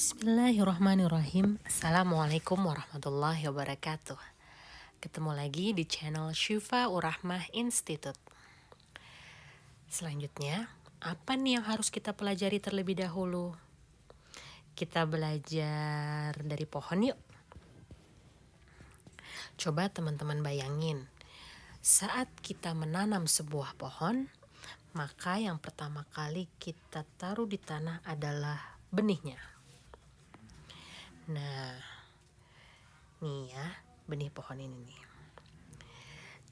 Bismillahirrahmanirrahim. Assalamualaikum warahmatullahi wabarakatuh. Ketemu lagi di channel Syifa Urahmah Institute. Selanjutnya, apa nih yang harus kita pelajari terlebih dahulu? Kita belajar dari pohon yuk. Coba teman-teman bayangin, saat kita menanam sebuah pohon, maka yang pertama kali kita taruh di tanah adalah benihnya. Nah, nih ya, benih pohon ini nih.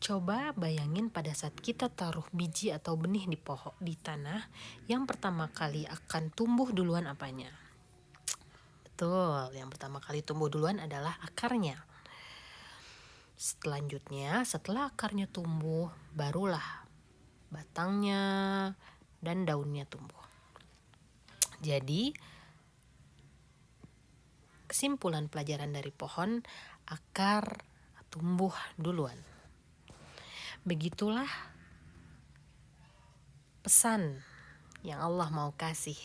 Coba bayangin pada saat kita taruh biji atau benih di tanah, yang pertama kali akan tumbuh duluan apanya? Betul, yang pertama kali tumbuh duluan adalah akarnya. Selanjutnya, setelah akarnya tumbuh, barulah batangnya dan daunnya tumbuh. Jadi, kesimpulan pelajaran dari pohon, akar tumbuh duluan. Begitulah pesan yang Allah mau kasih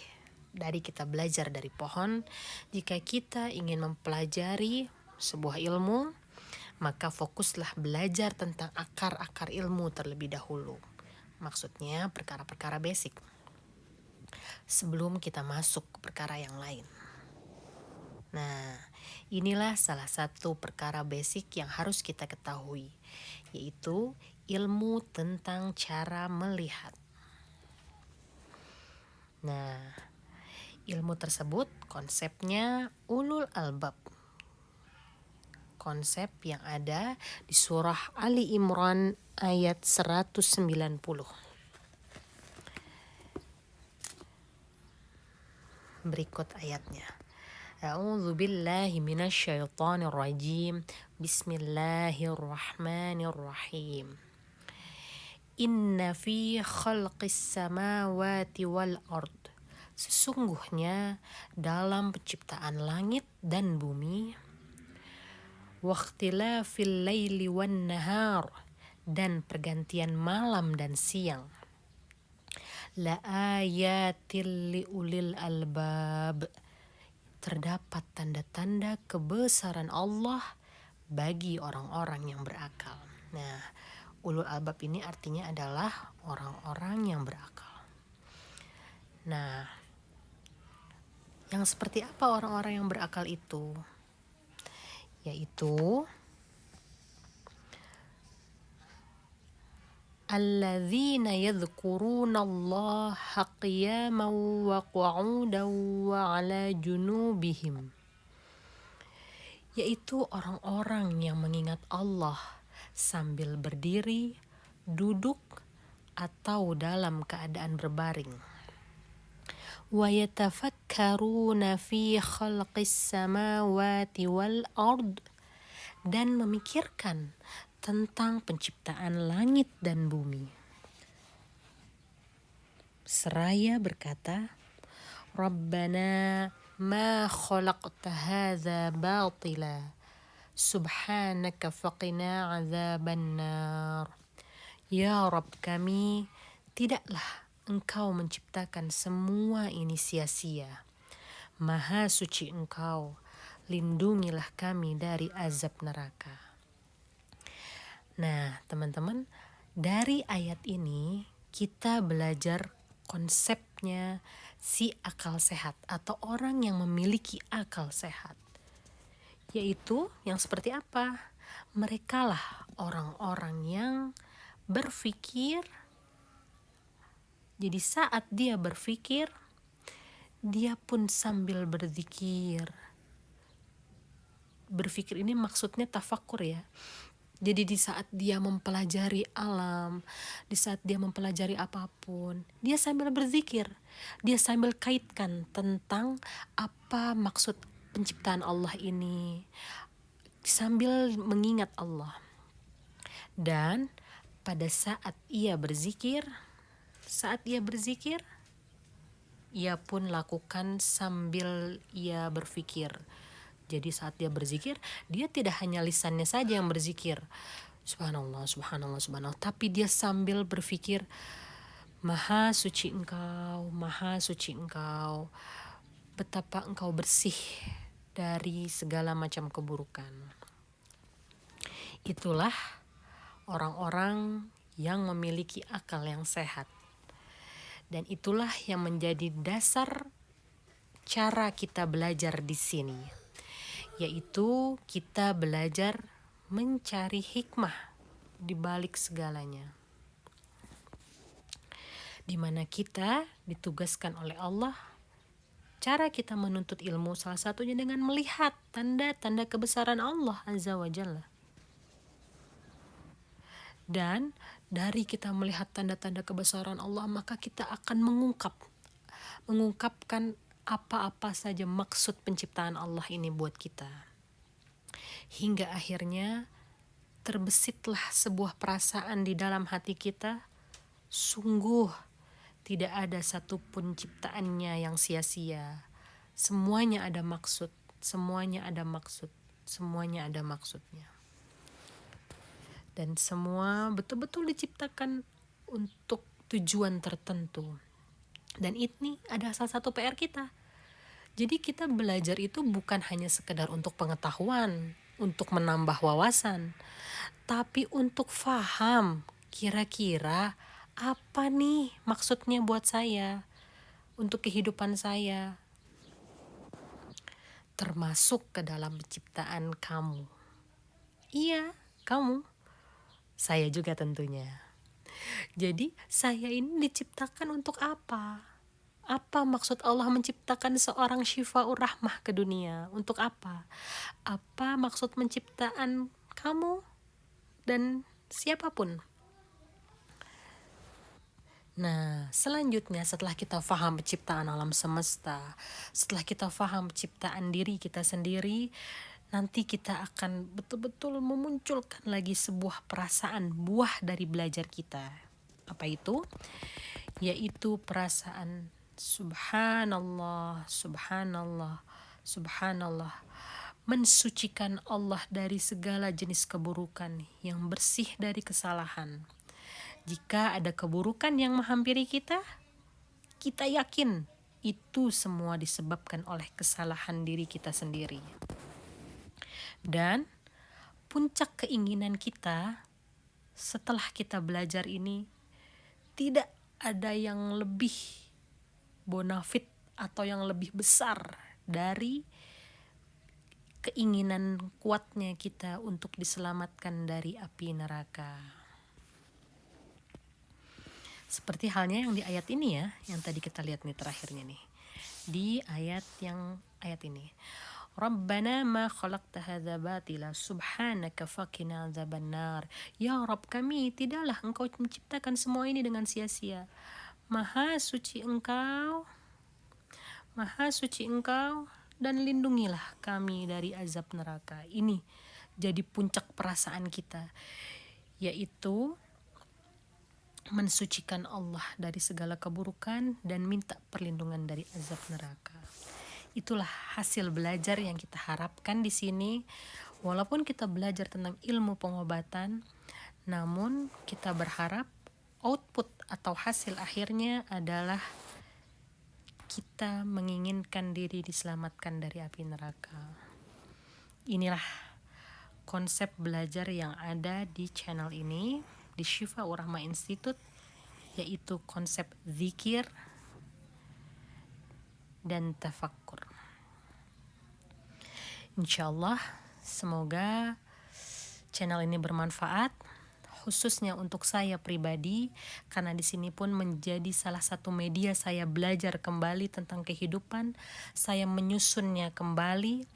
dari kita belajar dari pohon. Jika kita ingin mempelajari sebuah ilmu, maka fokuslah belajar tentang akar-akar ilmu terlebih dahulu. Maksudnya perkara-perkara basic, sebelum kita masuk ke perkara yang lain. Nah, inilah salah satu perkara basic yang harus kita ketahui, yaitu ilmu tentang cara melihat. Nah, ilmu tersebut konsepnya ulul albab. Konsep yang ada di surah Ali Imran ayat 190. Berikut ayatnya. A'udzu billahi minasyaitonir rajim. Bismillahirrahmanirrahim. Inna fi khalqis samawati wal ard. Sesungguhnya dalam penciptaan langit dan bumi, waqtilafil laili wan nahar, dan pergantian malam dan siang, la ayatil li ulil albab, terdapat tanda-tanda kebesaran Allah bagi orang-orang yang berakal. Nah, ulul albab ini artinya adalah orang-orang yang berakal. Nah, yang seperti apa orang-orang yang berakal itu? Yaitu alladzina yadhkurunallaha qiyaman wa qu'udan wa 'ala junubihim, yaitu orang-orang yang mengingat Allah sambil berdiri, duduk, atau dalam keadaan berbaring. Wa yatafakkaruna fi khalqis samawati wal ard, dan memikirkan tentang penciptaan langit dan bumi. Seraya berkata, Rabbana ma khalaqta hadza batila, subhanaka faqina azaban nar. Ya Rabb kami, tidaklah Engkau menciptakan semua ini sia-sia. Maha suci Engkau, lindungilah kami dari azab neraka. Nah, teman-teman, dari ayat ini kita belajar konsepnya si akal sehat atau orang yang memiliki akal sehat. Yaitu yang seperti apa? Merekalah orang-orang yang berpikir. Jadi saat dia berpikir, dia pun sambil berzikir. Berpikir ini maksudnya tafakur ya. Jadi di saat dia mempelajari alam, di saat dia mempelajari apapun, dia sambil berzikir. Dia sambil kaitkan tentang apa maksud penciptaan Allah ini, sambil mengingat Allah. Dan pada saat ia berzikir, ia pun lakukan sambil ia berpikir. Jadi saat dia berzikir, dia tidak hanya lisannya saja yang berzikir, subhanallah, subhanallah, subhanallah, tapi dia sambil berpikir, maha suci Engkau, maha suci Engkau, betapa engkau bersih dari segala macam keburukan. Itulah orang-orang yang memiliki akal yang sehat. Dan itulah yang menjadi dasar cara kita belajar di sini, yaitu kita belajar mencari hikmah di balik segalanya, di mana kita ditugaskan oleh Allah. Cara kita menuntut ilmu salah satunya dengan melihat tanda-tanda kebesaran Allah Azza wa Jalla. Dan dari kita melihat tanda-tanda kebesaran Allah, maka kita akan mengungkapkan apa-apa saja maksud penciptaan Allah ini buat kita. Hingga akhirnya terbesitlah sebuah perasaan di dalam hati kita, sungguh tidak ada satupun ciptaannya yang sia-sia. Semuanya ada maksud, semuanya ada maksud, semuanya ada maksudnya. Dan semua betul-betul diciptakan untuk tujuan tertentu. Dan ini adalah salah satu PR kita. Jadi kita belajar itu bukan hanya sekedar untuk pengetahuan, untuk menambah wawasan, tapi untuk faham kira-kira apa nih maksudnya buat saya, untuk kehidupan saya, termasuk ke dalam penciptaan kamu. Iya, kamu. Saya juga tentunya. Jadi saya ini diciptakan untuk apa? Apa maksud Allah menciptakan seorang Syifaur Rahmah ke dunia? Untuk apa? Apa maksud menciptaan kamu dan siapapun? Nah, selanjutnya setelah kita faham penciptaan alam semesta, setelah kita faham penciptaan diri kita sendiri, nanti kita akan betul-betul memunculkan lagi sebuah perasaan buah dari belajar kita. Apa itu? Yaitu perasaan subhanallah, subhanallah, subhanallah. Mensucikan Allah dari segala jenis keburukan, yang bersih dari kesalahan. Jika ada keburukan yang menghampiri kita, kita yakin itu semua disebabkan oleh kesalahan diri kita sendiri. Dan puncak keinginan kita setelah kita belajar ini, tidak ada yang lebih bonafit atau yang lebih besar dari keinginan kuatnya kita untuk diselamatkan dari api neraka. Seperti halnya yang di ayat ini ya, yang tadi kita lihat nih terakhirnya nih. Di ayat ini. Rabbana ma khalaqta hadza batila subhanaka faqina adzabannar. Ya Rabb kami, tidaklah engkau menciptakan semua ini dengan sia-sia. Maha suci engkau, dan lindungilah kami dari azab neraka. Ini jadi puncak perasaan kita, yaitu mensucikan Allah dari segala keburukan dan minta perlindungan dari azab neraka. Itulah hasil belajar yang kita harapkan di sini. Walaupun kita belajar tentang ilmu pengobatan, namun kita berharap output atau hasil akhirnya adalah kita menginginkan diri diselamatkan dari api neraka. Inilah konsep belajar yang ada di channel ini, di Syifaur Rahmah Institute, yaitu konsep zikir dan tafakkur. Insyaallah semoga channel ini bermanfaat, khususnya untuk saya pribadi, karena di sini pun menjadi salah satu media saya belajar kembali tentang kehidupan, saya menyusunnya kembali.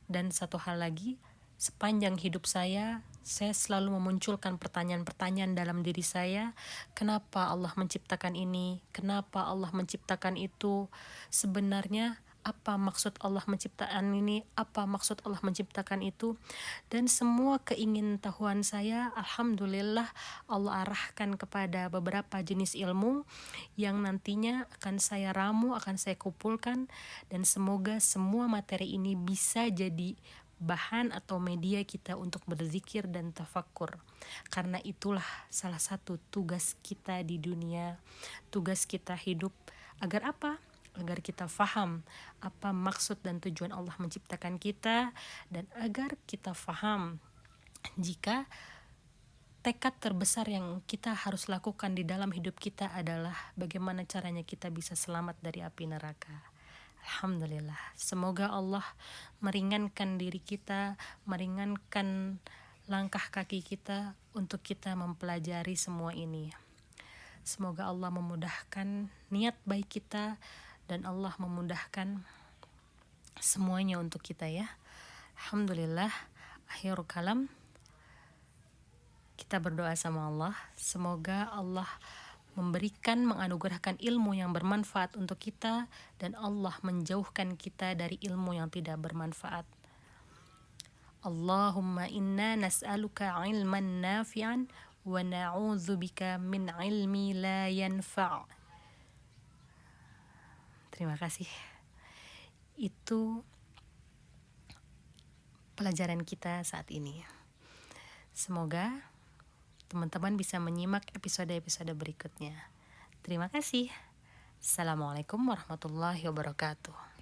Dan satu hal lagi, sepanjang hidup saya selalu memunculkan pertanyaan-pertanyaan dalam diri saya. Kenapa Allah menciptakan ini? Kenapa Allah menciptakan itu? Sebenarnya apa maksud Allah menciptakan ini? Apa maksud Allah menciptakan itu? Dan semua keingintahuan saya, alhamdulillah Allah arahkan kepada beberapa jenis ilmu yang nantinya akan saya ramu, akan saya kumpulkan, dan semoga semua materi ini bisa jadi bahan atau media kita untuk berzikir dan tafakkur. Karena itulah salah satu tugas kita di dunia, tugas kita hidup. Agar apa? agar kita faham apa maksud dan tujuan Allah menciptakan kita, dan agar kita faham jika tekad terbesar yang kita harus lakukan di dalam hidup kita adalah bagaimana caranya kita bisa selamat dari api neraka. Alhamdulillah, semoga Allah meringankan diri kita, meringankan langkah kaki kita untuk kita mempelajari semua ini. Semoga Allah memudahkan niat baik kita, dan Allah memudahkan semuanya untuk kita ya. Alhamdulillah, akhirul kalam, kita berdoa sama Allah, semoga Allah menganugerahkan ilmu yang bermanfaat untuk kita, dan Allah menjauhkan kita dari ilmu yang tidak bermanfaat. Allahumma inna nas'aluka ilman nafi'an wa na'udzubika min ilmi la yanfa'. Terima kasih. Itu pelajaran kita saat ini. Semoga teman-teman bisa menyimak episode-episode berikutnya. Terima kasih. Assalamualaikum warahmatullahi wabarakatuh.